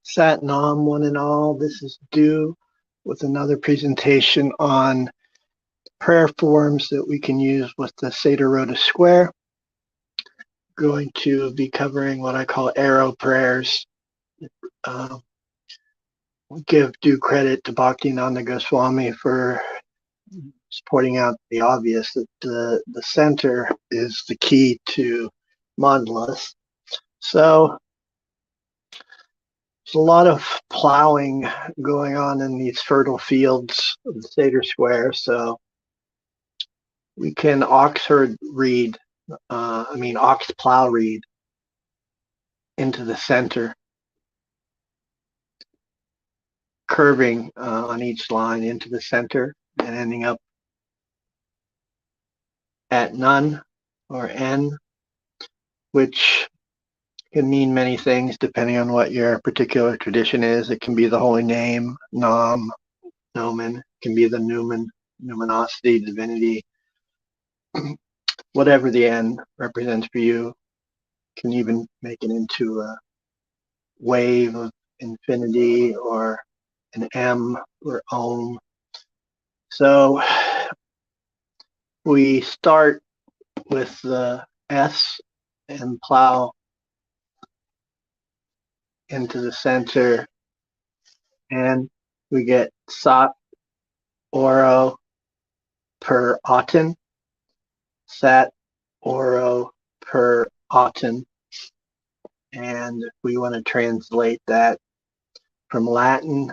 Sat Naam, one and all. This is due with another presentation on prayer forms that we can use with the SATOR ROTA square. Going to be covering what I call arrow prayers. Give due credit to Bhaktinanda Goswami for pointing out the obvious, that the center is the key to mandalas. So there's a lot of plowing going on in these fertile fields of the SATOR square. So we can ox-plough reed into the center, curving on each line into the center and ending up at none or n, which can mean many things depending on what your particular tradition is. It can be the holy name, Naam, Nomen. It can be the Numen, numinosity, divinity. Whatever the n represents for you, can even make it into a wave of infinity or an M or Om. So we start with the S and plow into the center, and we get Sat Oro per Aten, Sat Oro per Aten. And if we want to translate that from Latin,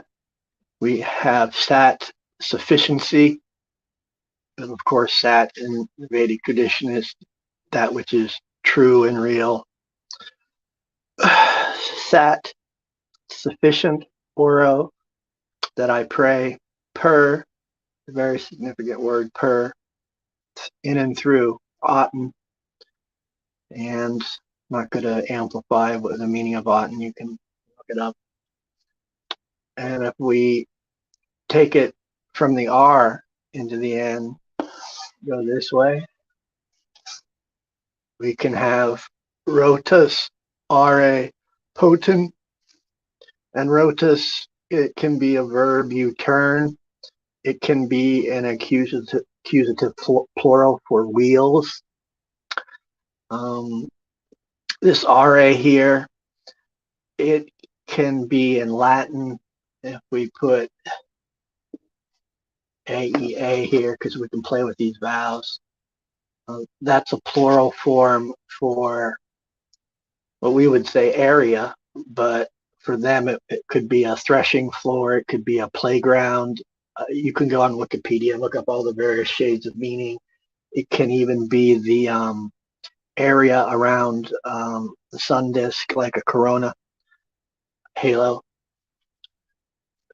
we have Sat, sufficiency. And of course, Sat in the Vedic tradition is that which is true and real. Sat, sufficient, Oro, that I pray, per, a very significant word, per, in and through, Aten. And I'm not going to amplify what the meaning of Aten, you can look it up. And if we take it from the R into the N, go this way, we can have ROTAS ARE POTEN. And ROTAS, it can be a verb you turn. It can be an accusative plural for wheels. This RA here, it can be in Latin if we put AEA here, because we can play with these vowels. That's a plural form for what we would say area, but for them it could be a threshing floor, it could be a playground. You can go on Wikipedia and look up all the various shades of meaning. It can even be the area around the sun disk, like a corona halo.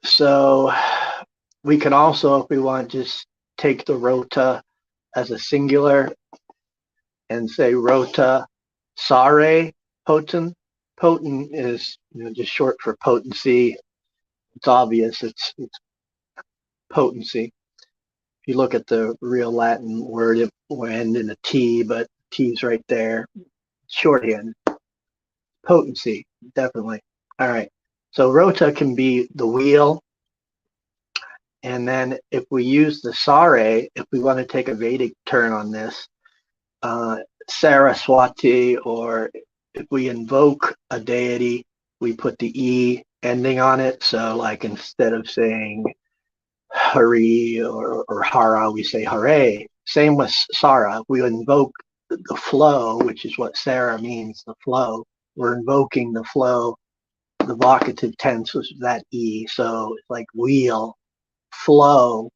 So we can also, if we want, just take the rota as a singular and say rota SARE POTEN. Potent is just short for potency. It's obvious, it's potency. If you look at the real Latin word, it will end in a T, but T's right there. Shorthand. Potency, definitely. All right. So rota can be the wheel. And then if we use the SARE, if we want to take a Vedic turn on this, Saraswati, or if we invoke a deity, we put the E ending on it. So like instead of saying Hari or Hara, we say Hare. Same with Sara. We invoke the flow, which is what Sara means, the flow. We're invoking the flow, the vocative tense was that E. So it's like wheel, flow,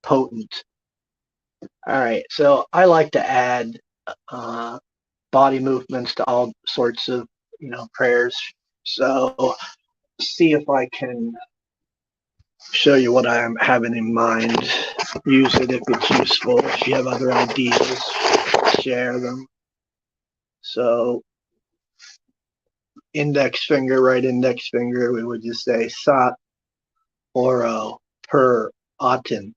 potent. All right, so I like to add body movements to all sorts of prayers. So see if I can show you what I'm having in mind. Use it if it's useful. If you have other ideas, share them. So index finger, right index finger, we would just say Sat Oro per Aten.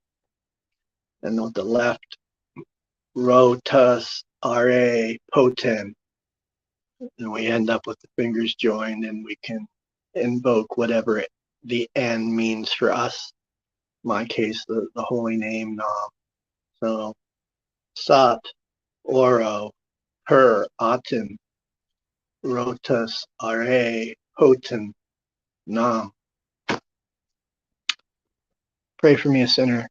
And on the left, ROTAS ARE POTEN. And we end up with the fingers joined, and we can invoke whatever the N means for us. In my case, the holy name Naam. So Sat, Oro, Her, Aten, Rotas Are, POTEN, Naam. Pray for me, a sinner.